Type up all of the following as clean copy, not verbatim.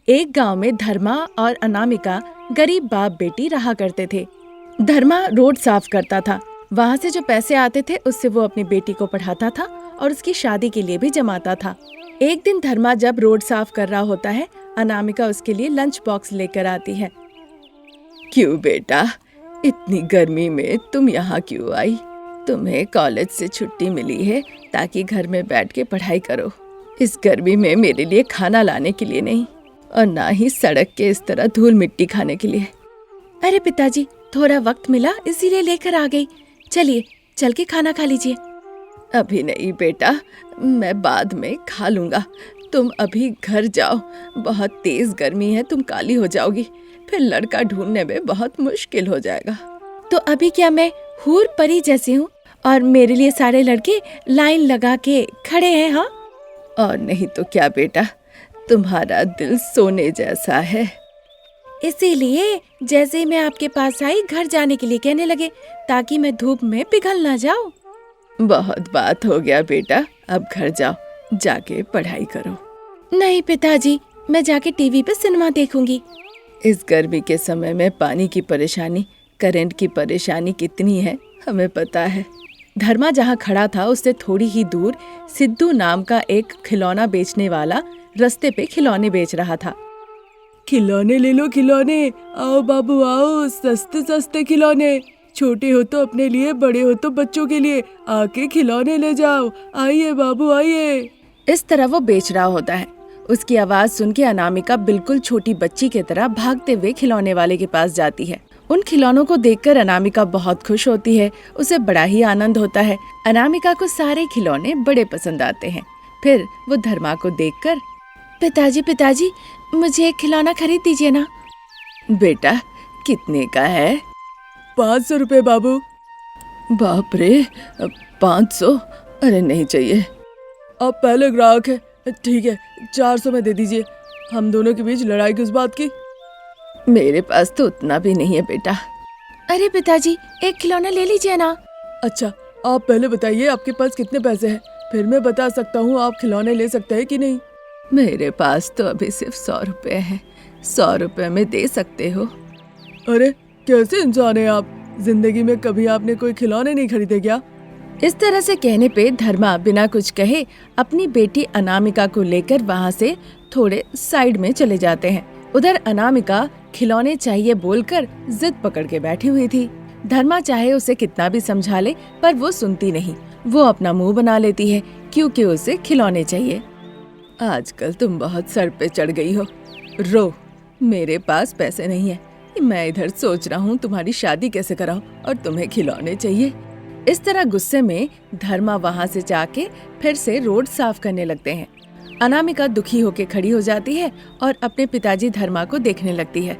एक गांव में धर्मा और अनामिका गरीब बाप बेटी रहा करते थे। धर्मा रोड साफ करता था। वहाँ से जो पैसे आते थे उससे वो अपनी बेटी को पढ़ाता था और उसकी शादी के लिए भी जमाता था। एक दिन धर्मा जब रोड साफ कर रहा होता है, अनामिका उसके लिए लंच बॉक्स लेकर आती है। क्यों बेटा, इतनी गर्मी में तुम यहाँ क्यों आई? तुम्हें कॉलेज से छुट्टी मिली है ताकि घर में बैठ के पढ़ाई करो। इस गर्मी में मेरे लिए खाना लाने के लिए नहीं और ना ही सड़क के इस तरह धूल मिट्टी खाने के लिए। अरे पिताजी, थोड़ा वक्त मिला इसीलिए लेकर आ गई। चलिए चल के खाना खा लीजिए। अभी नहीं बेटा, मैं बाद में खा लूंगा। तुम अभी घर जाओ, बहुत तेज गर्मी है, तुम काली हो जाओगी, फिर लड़का ढूंढने में बहुत मुश्किल हो जाएगा। तो अभी क्या मैं हूर परी जैसी हूँ और मेरे लिए सारे लड़के लाइन लगा के खड़े हैं? हाँ, और नहीं तो क्या बेटा, तुम्हारा दिल सोने जैसा है। इसीलिए जैसे ही मैं आपके पास आई घर जाने के लिए कहने लगे ताकि मैं धूप में पिघल ना जाऊं। बहुत बात हो गया बेटा, अब घर जाओ, जाके पढ़ाई करो। नहीं पिताजी, मैं जाके टीवी पे सिनेमा देखूंगी। इस गर्मी के समय में पानी की परेशानी, करंट की परेशानी कितनी है हमें पता है। धर्मा जहाँ खड़ा था उससे थोड़ी ही दूर सिद्धू नाम का एक खिलौना बेचने वाला रास्ते पे खिलौने बेच रहा था। खिलौने ले लो खिलौने, आओ बाबू आओ, सस्ते सस्ते खिलौने, छोटे हो तो अपने लिए, बड़े हो तो बच्चों के लिए, आके खिलौने ले जाओ, आइए बाबू आइए। इस तरह वो बेच रहा होता है। उसकी आवाज सुन के अनामिका बिल्कुल छोटी बच्ची की तरह भागते हुए खिलौने वाले के पास जाती है। उन खिलौनों को देखकर अनामिका बहुत खुश होती है। उसे बड़ा ही आनंद होता है। अनामिका को सारे खिलौने बड़े पसंद आते हैं। फिर वो धर्मा को देखकर, पिताजी पिताजी, मुझे एक खिलौना खरीद दीजिए ना। बेटा कितने का है? 500 रुपए बाबू। बाप रे, 500? अरे नहीं चाहिए। आप पहले ग्राहक है, ठीक है 400 में दे दीजिए। हम दोनों के बीच लड़ाई किस बात की? मेरे पास तो उतना भी नहीं है बेटा। अरे पिताजी, एक खिलौना ले लीजिए ना। अच्छा, आप पहले बताइए आपके पास कितने पैसे हैं, फिर मैं बता सकता हूँ आप खिलौने ले सकते हैं कि नहीं। मेरे पास तो अभी सिर्फ 100 रुपए है। 100 रुपए में दे सकते हो? अरे कैसे इंसान है आप, जिंदगी में कभी आपने कोई खिलौने नहीं खरीदे क्या? इस तरह से कहने पे धर्मा बिना कुछ कहे अपनी बेटी अनामिका को लेकर वहाँ से थोड़े साइड में चले जाते हैं। उधर अनामिका खिलौने चाहिए बोलकर जिद पकड़ के बैठी हुई थी। धर्मा चाहे उसे कितना भी समझा ले पर वो सुनती नहीं। वो अपना मुंह बना लेती है क्योंकि उसे खिलौने चाहिए। आजकल तुम बहुत सर पे चढ़ गई हो। रो, मेरे पास पैसे नहीं है। मैं इधर सोच रहा हूँ तुम्हारी शादी कैसे कराऊं और तुम्हें खिलौने चाहिए। इस तरह गुस्से में धर्मा वहाँ से जाके फिर से रोड साफ करने लगते हैं। अनामिका दुखी होके खड़ी हो जाती है और अपने पिताजी धर्मा को देखने लगती है।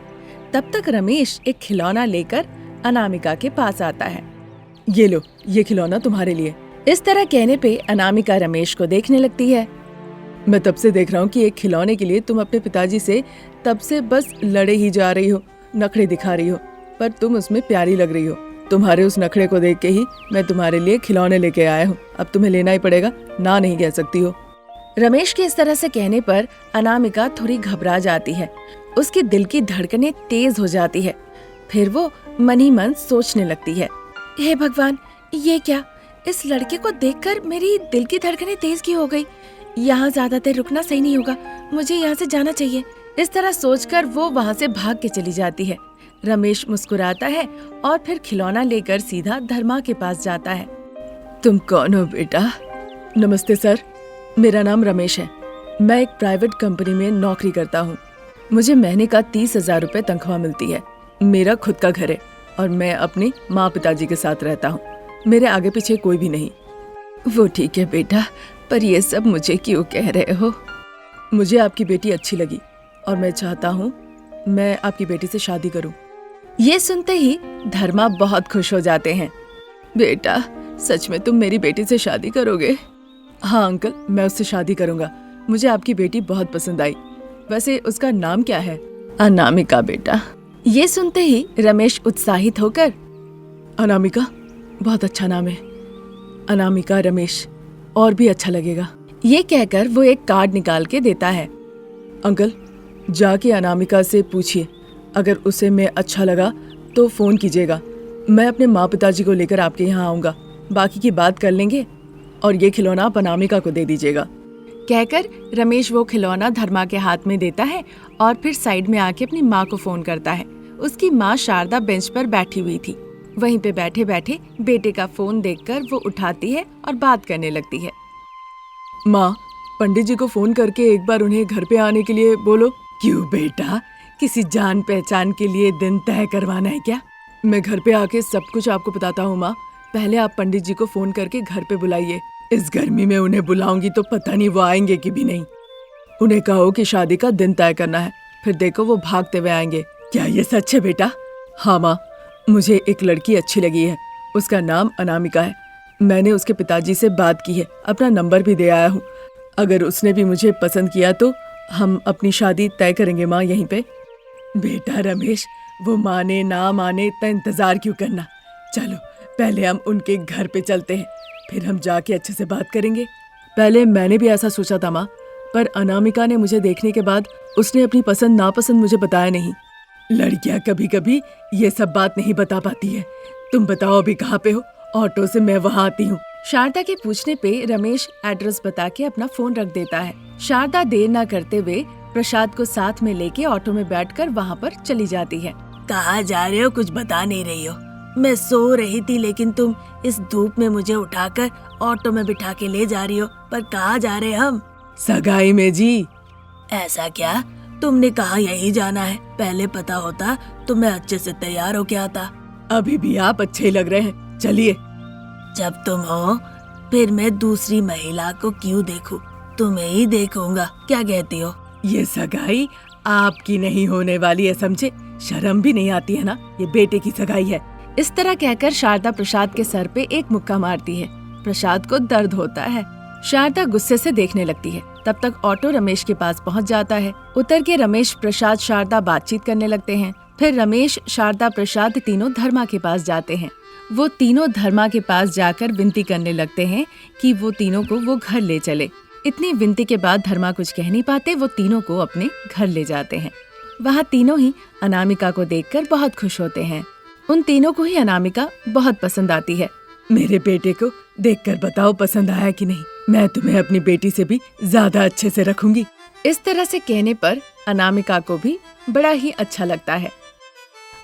तब तक रमेश एक खिलौना लेकर अनामिका के पास आता है। ये लो, ये खिलौना तुम्हारे लिए। इस तरह कहने पे अनामिका रमेश को देखने लगती है। मैं तब से देख रहा हूँ कि एक खिलौने के लिए तुम अपने पिताजी से तब से बस लड़े ही जा रही हो, नखरे दिखा रही हो, पर तुम उसमें प्यारी लग रही हो। तुम्हारे उस नखरे को देख के ही मैं तुम्हारे लिए खिलौने लेके आया हूँ। अब तुम्हें लेना ही पड़ेगा, ना नहीं कह सकती हो। रमेश के इस तरह से कहने पर अनामिका थोड़ी घबरा जाती है। उसके दिल की धड़कनें तेज हो जाती है। फिर वो मन ही मन सोचने लगती है, हे भगवान, ये क्या, इस लड़के को देखकर मेरी दिल की धड़कनें तेज क्यों हो गई? यहाँ ज्यादा देर रुकना सही नहीं होगा, मुझे यहाँ से जाना चाहिए। इस तरह सोचकर वो वहाँ से भाग के चली जाती है। रमेश मुस्कुराता है और फिर खिलौना लेकर सीधा धर्मा के पास जाता है। तुम कौन हो बेटा? नमस्ते सर, मेरा नाम रमेश है। मैं एक प्राइवेट कंपनी में नौकरी करता हूँ। मुझे महीने का 30,000 रुपए तनख्वाह मिलती है। मेरा खुद का घर है और मैं अपने माँ पिताजी के साथ रहता हूँ। मेरे आगे पीछे कोई भी नहीं। वो ठीक है बेटा, पर ये सब मुझे क्यों कह रहे हो? मुझे आपकी बेटी अच्छी लगी और मैं चाहता हूँ मैं आपकी बेटी से शादी करूँ। ये सुनते ही धर्मा बहुत खुश हो जाते हैं। बेटा, सच में तुम मेरी बेटी से शादी करोगे? हाँ अंकल, मैं उससे शादी करूँगा। मुझे आपकी बेटी बहुत पसंद आई। वैसे उसका नाम क्या है? अनामिका बेटा। ये सुनते ही रमेश उत्साहित होकर, अनामिका, बहुत अच्छा नाम है। अनामिका रमेश, और भी अच्छा लगेगा। ये कहकर वो एक कार्ड निकाल के देता है। अंकल, जाके अनामिका से पूछिए, अगर उसे मैं अच्छा लगा तो फ़ोन कीजिएगा। मैं अपने माँ पिताजी को लेकर आपके यहाँ आऊँगा, बाकी की बात कर लेंगे। और ये खिलौना आप अनामिका को दे दीजिएगा। कहकर रमेश वो खिलौना धर्मा के हाथ में देता है और फिर साइड में आके अपनी माँ को फोन करता है। उसकी माँ शारदा बेंच पर बैठी हुई थी। वहीं पे बैठे बैठे बेटे का फोन देखकर वो उठाती है और बात करने लगती है। माँ, पंडित जी को फ़ोन करके एक बार उन्हें घर पे आने के लिए बोलो। क्यों बेटा, किसी जान पहचान के लिए दिन तय करवाना है क्या? मैं घर पे आके सब कुछ आपको बताता हूँ माँ, पहले आप पंडित जी को फ़ोन करके घर पे बुलाइए। इस गर्मी में उन्हें बुलाऊंगी तो पता नहीं वो आएंगे कि भी नहीं। उन्हें कहो कि शादी का दिन तय करना है, फिर देखो वो भागते हुए आएंगे। क्या ये सच है बेटा? हाँ माँ, मुझे एक लड़की अच्छी लगी है, उसका नाम अनामिका है। मैंने उसके पिताजी से बात की है, अपना नंबर भी दे आया हूँ। अगर उसने भी मुझे पसंद किया तो हम अपनी शादी तय करेंगे माँ यहीं पे। बेटा रमेश, वो माने ना माने इतना इंतजार क्यों करना? चलो पहले हम उनके घर पे चलते हैं, फिर हम जाके अच्छे से बात करेंगे। पहले मैंने भी ऐसा सोचा था माँ, पर अनामिका ने मुझे देखने के बाद उसने अपनी पसंद नापसंद मुझे बताया नहीं। लड़कियां कभी कभी ये सब बात नहीं बता पाती है। तुम बताओ अभी कहाँ पे हो? ऑटो से मैं वहाँ आती हूँ। शारदा के पूछने पे रमेश एड्रेस बता के अपना फोन रख देता है। शारदा देर न करते हुए प्रसाद को साथ में लेके ऑटो में बैठकर वहाँ पर चली जाती है। कहाँ जा रहे हो? कुछ बता नहीं रही हो। मैं सो रही थी लेकिन तुम इस धूप में मुझे उठाकर ऑटो में बिठा के ले जा रही हो। पर कहाँ जा रहे हम? सगाई में जी। ऐसा क्या? तुमने कहा यही जाना है? पहले पता होता तो मैं अच्छे से तैयार होके आता। अभी भी आप अच्छे ही लग रहे हैं, चलिए। जब तुम हो फिर मैं दूसरी महिला को क्यों देखूं? तुम्हें ही देखूंगा। क्या कहती हो? ये सगाई आपकी नहीं होने वाली है, समझे? शर्म भी नहीं आती है ना? ये बेटे की सगाई है। इस तरह कहकर शारदा प्रसाद के सर पे एक मुक्का मारती है। प्रसाद को दर्द होता है। शारदा गुस्से से देखने लगती है। तब तक ऑटो रमेश के पास पहुंच जाता है। उतर के रमेश, प्रसाद, शारदा बातचीत करने लगते हैं। फिर रमेश, शारदा, प्रसाद तीनों धर्मा के पास जाते हैं। वो तीनों धर्मा के पास जाकर विनती करने लगते हैं कि वो तीनों को वो घर ले चले। इतनी विनती के बाद धर्मा कुछ कह नहीं पाते। वो तीनों को अपने घर ले जाते हैं। वहाँ तीनों ही अनामिका को देखकर बहुत खुश होते हैं। उन तीनों को ही अनामिका बहुत पसंद आती है। मेरे बेटे को देखकर बताओ पसंद आया कि नहीं। मैं तुम्हें अपनी बेटी से भी ज्यादा अच्छे से रखूंगी। इस तरह से कहने पर अनामिका को भी बड़ा ही अच्छा लगता है।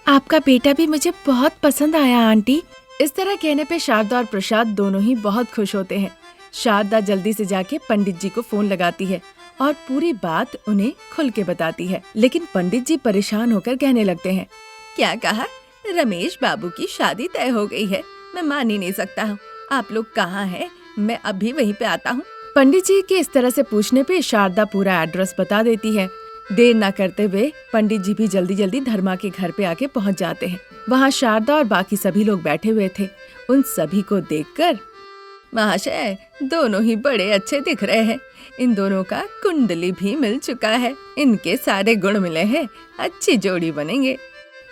आपका बेटा भी मुझे बहुत पसंद आया आंटी। इस तरह कहने पे शारदा और प्रसाद दोनों ही बहुत खुश होते हैं। शारदा जल्दी से जाके पंडित जी को फोन लगाती है और पूरी बात उन्हें खुल के बताती है। लेकिन पंडित जी परेशान होकर कहने लगते हैं, क्या कहा? रमेश बाबू की शादी तय हो गई है? मैं मान ही नहीं सकता हूँ। आप लोग कहाँ हैं? मैं अभी वहीं पे आता हूँ। पंडित जी के इस तरह से पूछने पे शारदा पूरा एड्रेस बता देती है। देर न करते हुए पंडित जी भी जल्दी जल्दी धर्मा के घर पे आके पहुंच जाते हैं। वहाँ शारदा और बाकी सभी लोग बैठे हुए थे। उन सभी को देखकर, महाशय, दोनों ही बड़े अच्छे दिख रहे हैं। इन दोनों का कुंडली भी मिल चुका है। इनके सारे गुण मिले हैं, अच्छी जोड़ी बनेंगे।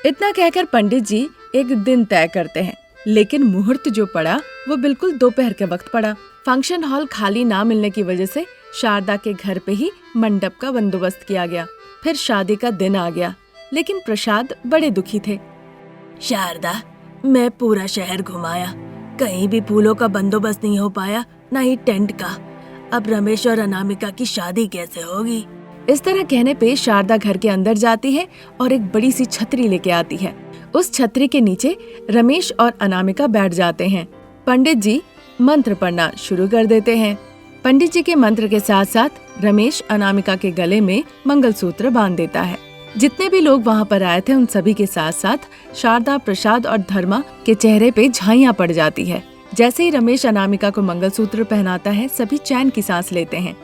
इतना कहकर पंडित जी एक दिन तय करते हैं। लेकिन मुहूर्त जो पड़ा वो बिल्कुल दोपहर के वक्त पड़ा। फंक्शन हॉल खाली ना मिलने की वजह से शारदा के घर पे ही मंडप का बंदोबस्त किया गया। फिर शादी का दिन आ गया। लेकिन प्रसाद बड़े दुखी थे। शारदा, मैं पूरा शहर घुमाया, कहीं भी फूलों का बंदोबस्त नहीं हो पाया, न ही टेंट का। अब रमेश और अनामिका की शादी कैसे होगी? इस तरह कहने पे शारदा घर के अंदर जाती है और एक बड़ी सी छतरी लेके आती है। उस छतरी के नीचे रमेश और अनामिका बैठ जाते हैं। पंडित जी मंत्र पढ़ना शुरू कर देते हैं। पंडित जी के मंत्र के साथ साथ रमेश अनामिका के गले में मंगलसूत्र बांध देता है। जितने भी लोग वहाँ पर आए थे उन सभी के साथ साथ शारदा, प्रसाद और धर्मा के चेहरे पे झाइयाँ पड़ जाती है। जैसे ही रमेश अनामिका को मंगलसूत्र पहनाता है, सभी चैन की सांस लेते हैं।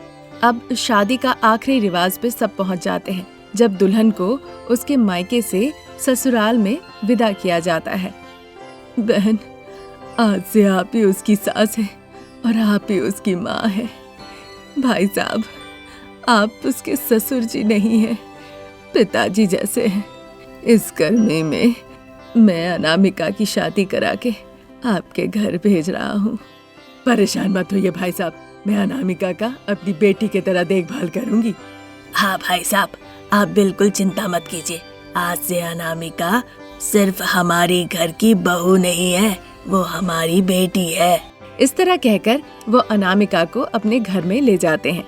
अब शादी का आखिरी रिवाज पे सब पहुँच जाते हैं, जब दुल्हन को उसके मायके से ससुराल में विदा किया जाता है। बहन, आज से आप ही उसकी सास है और आप ही उसकी माँ है। भाई साहब, आप उसके ससुर जी नहीं हैं, पिताजी जैसे हैं। इस गर्मी में मैं अनामिका की शादी करा के आपके घर भेज रहा हूँ। परेशान मत होइए भाई साहब, मैं अनामिका का अपनी बेटी की तरह देखभाल करूंगी। हाँ भाई साहब, आप बिल्कुल चिंता मत कीजिए, आज से अनामिका सिर्फ हमारी घर की बहू नहीं है, वो हमारी बेटी है। इस तरह कहकर वो अनामिका को अपने घर में ले जाते हैं।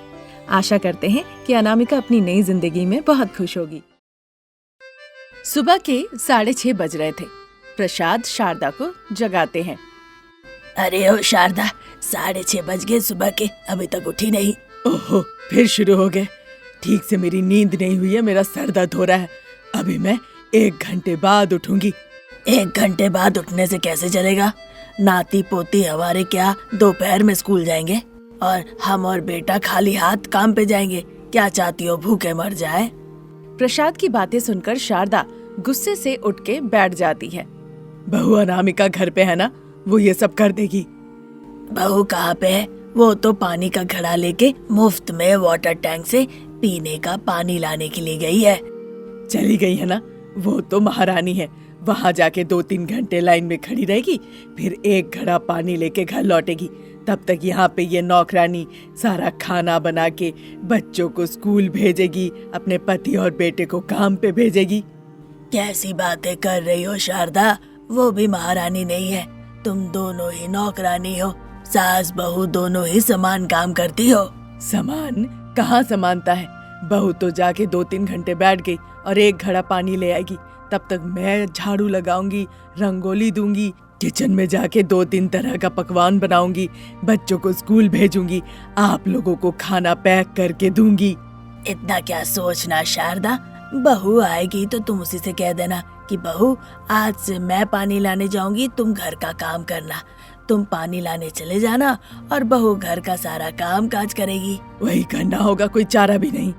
आशा करते हैं कि अनामिका अपनी नई जिंदगी में बहुत खुश होगी। सुबह के 6:30 बज रहे थे। प्रसाद शारदा को जगाते हैं। अरे ओ शारदा, 6:30 बज गए सुबह के, अभी तक उठी नहीं। ओहो, फिर शुरू हो गए। ठीक से मेरी नींद नहीं हुई है, मेरा सर दर्द हो रहा है। अभी मैं 1 घंटे बाद उठूंगी। 1 घंटे बाद उठने से कैसे चलेगा? नाती पोती हमारे क्या दोपहर में स्कूल जाएंगे और हम और बेटा खाली हाथ काम पे जाएंगे? क्या चाहती हो, भूखे मर जाए? प्रसाद की बातें सुनकर शारदा गुस्से से उठ के बैठ जाती है। बहू अनामिका घर पे है ना, वो ये सब कर देगी। बहू कहाँ पे है? वो तो पानी का घड़ा लेके मुफ्त में वाटर टैंक से पीने का पानी लाने के लिए गई है। चली गई है ना, वो तो महारानी है। वहाँ जाके 2-3 घंटे लाइन में खड़ी रहेगी, फिर 1 घड़ा पानी लेके घर लौटेगी। तब तक यहाँ पे ये नौकरानी सारा खाना बना के बच्चों को स्कूल भेजेगी, अपने पति और बेटे को काम पे भेजेगी। कैसी बातें कर रही हो शारदा? वो भी महारानी नहीं है, तुम दोनों ही नौकरानी हो। सास बहू दोनों ही समान काम करती हो। समान कहाँ समानता है? बहू तो जाके 2-3 घंटे बैठ गई और 1 घड़ा पानी ले आएगी। तब तक मैं झाड़ू लगाऊंगी, रंगोली दूंगी, किचन में जाके 2-3 तरह का पकवान बनाऊंगी, बच्चों को स्कूल भेजूंगी, आप लोगों को खाना पैक करके दूंगी। इतना क्या सोचना शारदा, बहू आएगी तो तुम उसी से कह देना कि बहू आज से मैं पानी लाने जाऊंगी, तुम घर का काम करना। तुम पानी लाने चले जाना और बहू घर का सारा काम काज करेगी। वही करना होगा, कोई चारा भी नहीं।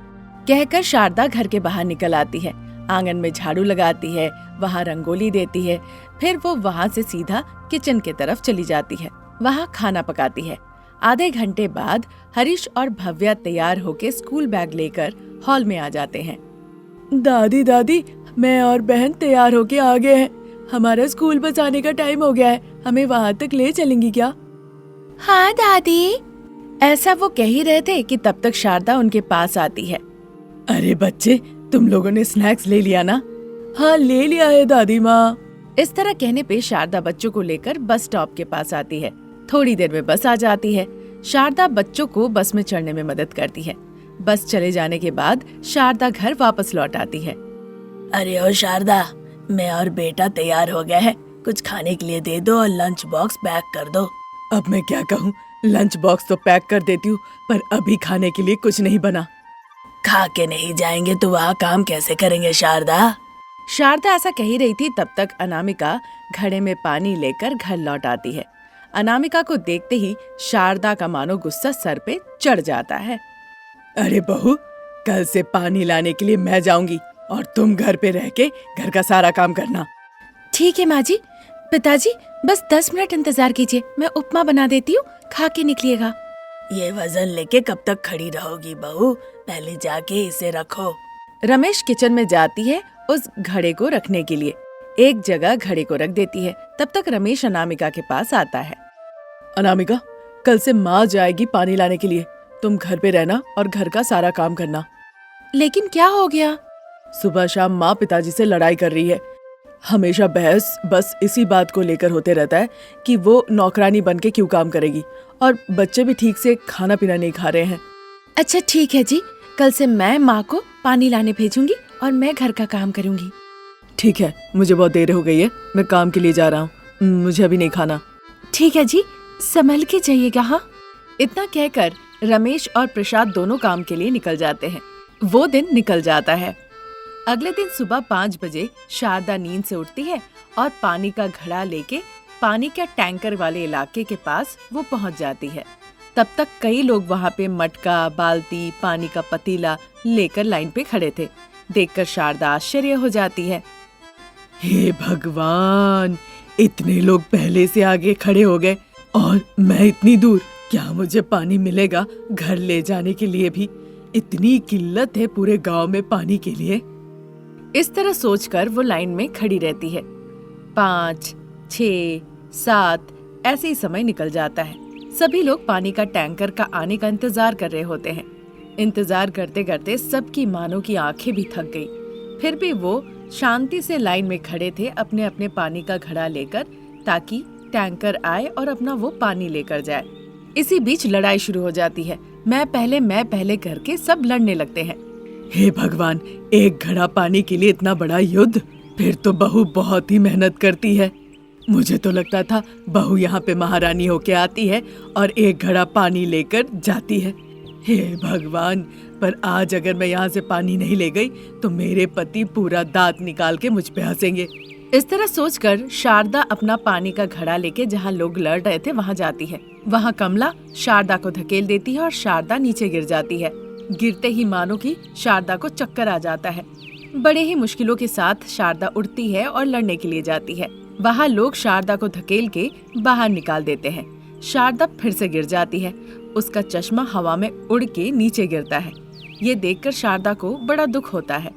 कहकर शारदा घर के बाहर निकल आती है। आंगन में झाड़ू लगाती है, वहाँ रंगोली देती है। फिर वो वहाँ से सीधा किचन की तरफ चली जाती है। वहाँ खाना पकाती है। आधे घंटे बाद हरीश और भव्या तैयार होके स्कूल बैग लेकर हॉल में आ जाते हैं। दादी दादी, मैं और बहन तैयार होके आ गए हैं। हमारा स्कूल बस आने का टाइम हो गया है, हमें वहाँ तक ले चलेंगी क्या? हाँ दादी। ऐसा वो कह ही रहे थे कि तब तक शारदा उनके पास आती है। अरे बच्चे, तुम लोगों ने स्नैक्स ले लिया ना? हाँ ले लिया है दादी माँ। इस तरह कहने पे शारदा बच्चों को लेकर बस स्टॉप के पास आती है। थोड़ी देर में बस आ जाती है। शारदा बच्चों को बस में चढ़ने में मदद करती है। बस चले जाने के बाद शारदा घर वापस लौट आती है। अरे ओ शारदा, मैं और बेटा तैयार हो गए हैं, कुछ खाने के लिए दे दो और लंच बॉक्स पैक कर दो। अब मैं क्या कहूँ, लंच बॉक्स तो पैक कर देती हूँ, पर अभी खाने के लिए कुछ नहीं बना। खा के नहीं जाएंगे तो वहाँ काम कैसे करेंगे शारदा? शारदा ऐसा कह ही रही थी, तब तक अनामिका घड़े में पानी लेकर घर लौट आती है। अनामिका को देखते ही शारदा का मानो गुस्सा सर पे चढ़ जाता है। अरे बहू, कल से पानी लाने के लिए मैं जाऊंगी और तुम घर पे रह के घर का सारा काम करना। ठीक है माँ जी। पिताजी बस 10 मिनट इंतजार कीजिए, मैं उपमा बना देती हूँ, खा के निकलिएगा। ये वजन लेके कब तक खड़ी रहोगी बहू? पहले जाके इसे रखो। रमेश किचन में जाती है उस घड़े को रखने के लिए। एक जगह घड़े को रख देती है। तब तक रमेश अनामिका के पास आता है। अनामिका, कल से माँ जाएगी पानी लाने के लिए, तुम घर पे रहना और घर का सारा काम करना। लेकिन क्या हो गया? सुबह शाम माँ पिताजी से लड़ाई कर रही है। हमेशा बहस बस इसी बात को लेकर होते रहता है कि वो नौकरानी बन के क्यों काम करेगी, और बच्चे भी ठीक से खाना पीना नहीं खा रहे हैं। अच्छा ठीक है जी, कल से मैं माँ को पानी लाने भेजूंगी और मैं घर का काम करूंगी। ठीक है, मुझे बहुत देर हो गई है, मैं काम के लिए जा रहा हूँ, मुझे अभी नहीं खाना। ठीक है जी, संभल के जाइएगा। हाँ। इतना कहकर रमेश और प्रसाद दोनों काम के लिए निकल जाते हैं। वो दिन निकल जाता है। अगले दिन सुबह 5 बजे शारदा नींद से उठती है और पानी का घड़ा लेके पानी के टैंकर वाले इलाके के पास वो पहुंच जाती है। तब तक कई लोग वहाँ पे मटका, बाल्टी, पानी का पतीला लेकर लाइन पे खड़े थे। देखकर शारदा आश्चर्य हो जाती है। हे भगवान, इतने लोग पहले से आगे खड़े हो गए और मैं इतनी दूर। क्या मुझे पानी मिलेगा घर ले जाने के लिए भी? इतनी किल्लत है पूरे गांव में पानी के लिए। इस तरह सोचकर वो लाइन में खड़ी रहती है। 5, 6, 7 ऐसे ही समय निकल जाता है। सभी लोग पानी का टैंकर का आने का इंतजार कर रहे होते हैं। इंतजार करते करते सबकी मानो की आंखें भी थक गई। फिर भी वो शांति से लाइन में खड़े थे अपने अपने पानी का घड़ा लेकर, ताकि टैंकर आए और अपना वो पानी लेकर जाए। इसी बीच लड़ाई शुरू हो जाती है। मैं पहले करके सब लड़ने लगते हैं। हे भगवान, एक घड़ा पानी के लिए इतना बड़ा युद्ध! फिर तो बहू बहुत ही मेहनत करती है। मुझे तो लगता था बहू यहाँ पे महारानी होके आती है और एक घड़ा पानी लेकर जाती है। हे भगवान, पर आज अगर मैं यहाँ से पानी नहीं ले गई तो मेरे पति पूरा दांत निकाल के मुझ पे हंसेंगे। इस तरह सोचकर शारदा अपना पानी का घड़ा लेके जहाँ लोग लड़ रहे थे वहाँ जाती है। वहाँ कमला शारदा को धकेल देती है और शारदा नीचे गिर जाती है। गिरते ही मानो कि शारदा को चक्कर आ जाता है। बड़े ही मुश्किलों के साथ शारदा उठती है और लड़ने के लिए जाती है। वहाँ लोग शारदा को धकेल के बाहर निकाल देते हैं। शारदा फिर से गिर जाती है। उसका चश्मा हवा में उड़ के नीचे गिरता है। ये देखकर शारदा को बड़ा दुख होता है।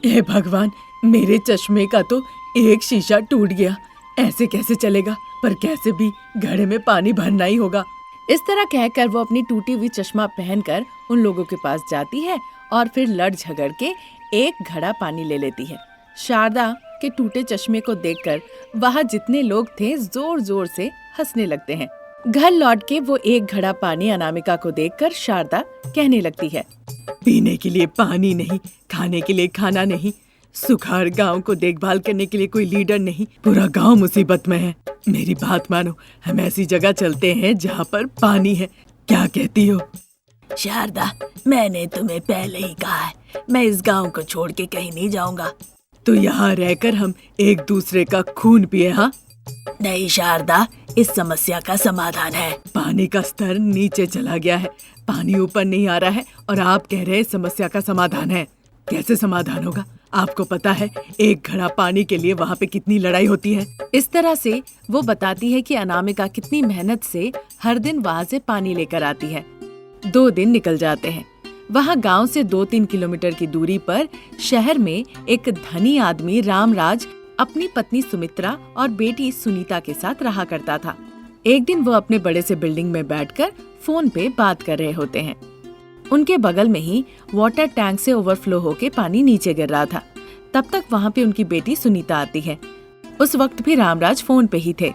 हे भगवान, मेरे चश्मे का तो एक शीशा टूट गया। ऐसे कैसे चलेगा? पर कैसे भी घड़े में पानी भरना ही होगा। इस तरह कहकर वो अपनी टूटी हुई चश्मा पहनकर उन लोगों के पास जाती है और फिर लड़ झगड़ के एक घड़ा पानी ले लेती है। शारदा के टूटे चश्मे को देखकर वहाँ जितने लोग थे जोर जोर से हंसने लगते हैं। घर लौट के वो एक घड़ा पानी अनामिका को देखकर शारदा कहने लगती है, पीने के लिए पानी नहीं, खाने के लिए खाना नहीं, सुखाड़ गांव को देखभाल करने के लिए कोई लीडर नहीं, पूरा गांव मुसीबत में है। मेरी बात मानो, हम ऐसी जगह चलते हैं जहाँ पर पानी है। क्या कहती हो? शारदा, मैंने तुम्हें पहले ही कहा है, मैं इस गांव को छोड़ के कहीं नहीं जाऊंगा। तो यहाँ रहकर हम एक दूसरे का खून पिए? हाँ नहीं शारदा, इस समस्या का समाधान है। पानी का स्तर नीचे चला गया है, पानी ऊपर नहीं आ रहा है और आप कह रहे हैं समस्या का समाधान है। कैसे समाधान होगा? आपको पता है एक घड़ा पानी के लिए वहाँ पे कितनी लड़ाई होती है। इस तरह से वो बताती है कि अनामिका कितनी मेहनत से हर दिन वहाँ से पानी लेकर आती है। 2 दिन निकल जाते हैं। वहाँ गांव से 2-3 किलोमीटर की दूरी पर शहर में एक धनी आदमी रामराज अपनी पत्नी सुमित्रा और बेटी सुनीता के साथ रहा करता था। एक दिन वो अपने बड़े से बिल्डिंग में बैठकर फोन पे बात कर रहे होते हैं। उनके बगल में ही वाटर टैंक से ओवरफ्लो होके पानी नीचे गिर रहा था। तब तक वहाँ पे उनकी बेटी सुनीता आती है। उस वक्त भी रामराज फोन पे ही थे।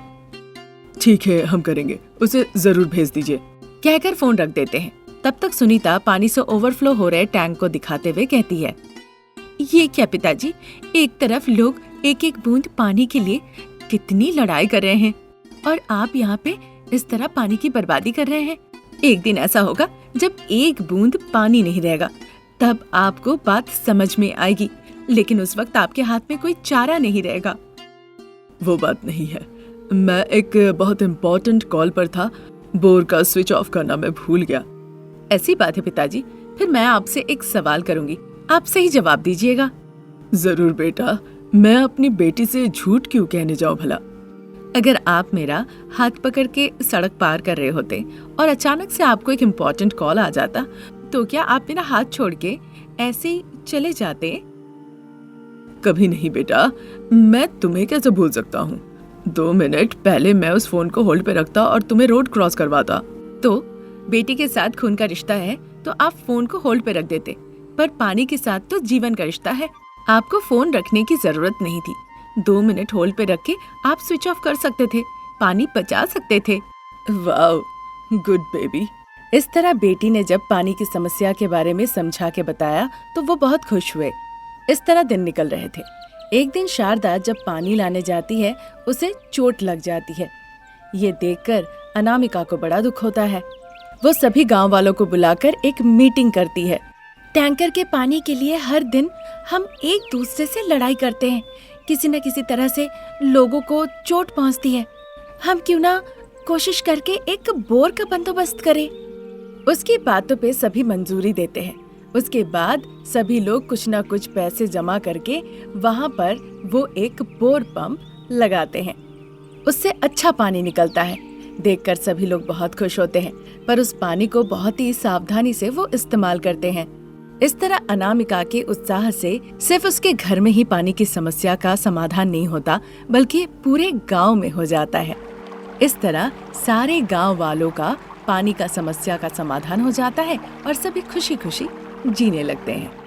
ठीक है, हम करेंगे, उसे जरूर भेज दीजिए, कहकर फोन रख देते हैं। तब तक सुनीता पानी से ओवरफ्लो हो रहे टैंक को दिखाते हुए कहती है, ये क्या पिताजी, एक तरफ लोग एक एक बूंद पानी के लिए कितनी लड़ाई कर रहे हैं और आप यहाँ पे इस तरह पानी की बर्बादी कर रहे हैं। एक दिन ऐसा होगा जब एक बूंद पानी नहीं रहेगा, तब आपको बात समझ में आएगी, लेकिन उस वक्त आपके हाथ में कोई चारा नहीं रहेगा। वो बात नहीं है, मैं एक बहुत इम्पोर्टेंट कॉल पर था, बोर का स्विच ऑफ करना मैं भूल गया। ऐसी बात है पिताजी, फिर मैं आपसे एक सवाल करूंगी, आप सही जवाब दीजिएगा। जरूर बेटा, मैं अपनी बेटी से झूठ क्यों कहने जाऊं भला। अगर आप मेरा हाथ पकड़ के सड़क पार कर रहे होते और अचानक से आपको एक इम्पोर्टेंट कॉल आ जाता, तो क्या आप मेरा हाथ छोड़ के ऐसे ही चले जाते? कभी नहीं बेटा, मैं तुम्हें कैसे भूल सकता हूँ। 2 मिनट पहले मैं उस फोन को होल्ड पे रखता और तुम्हें रोड क्रॉस करवाता। तो बेटी के साथ खून का रिश्ता है तो आप फोन को होल्ड पे रख देते, पर पानी के साथ तो जीवन का रिश्ता है। आपको फोन रखने की जरूरत नहीं थी। 2 मिनट होल्ड पे रख के आप स्विच ऑफ कर सकते थे, पानी बचा सकते थे। Wow, good baby. इस तरह बेटी ने जब पानी की समस्या के बारे में समझा के बताया तो वो बहुत खुश हुए। इस तरह दिन निकल रहे थे। एक दिन शारदा जब पानी लाने जाती है, उसे चोट लग जाती है। ये देखकर अनामिका को बड़ा दुख होता है। वो सभी गांव वालों को बुलाकर एक मीटिंग करती है। टैंकर के पानी के लिए हर दिन हम एक दूसरे से लड़ाई करते हैं, किसी न किसी तरह से लोगों को चोट पहुंचती है। हम क्यों ना कोशिश करके एक बोर का बंदोबस्त करें। उसकी बातों पे सभी मंजूरी देते हैं। उसके बाद सभी लोग कुछ ना कुछ पैसे जमा करके वहाँ पर वो एक बोर पंप लगाते हैं। उससे अच्छा पानी निकलता है। देखकर सभी लोग बहुत खुश होते हैं, पर उस पानी को बहुत ही सावधानी से वो इस्तेमाल करते हैं। इस तरह अनामिका के उत्साह से सिर्फ उसके घर में ही पानी की समस्या का समाधान नहीं होता, बल्कि पूरे गांव में हो जाता है। इस तरह सारे गांव वालों का पानी का समस्या का समाधान हो जाता है और सभी खुशी खुशी जीने लगते हैं।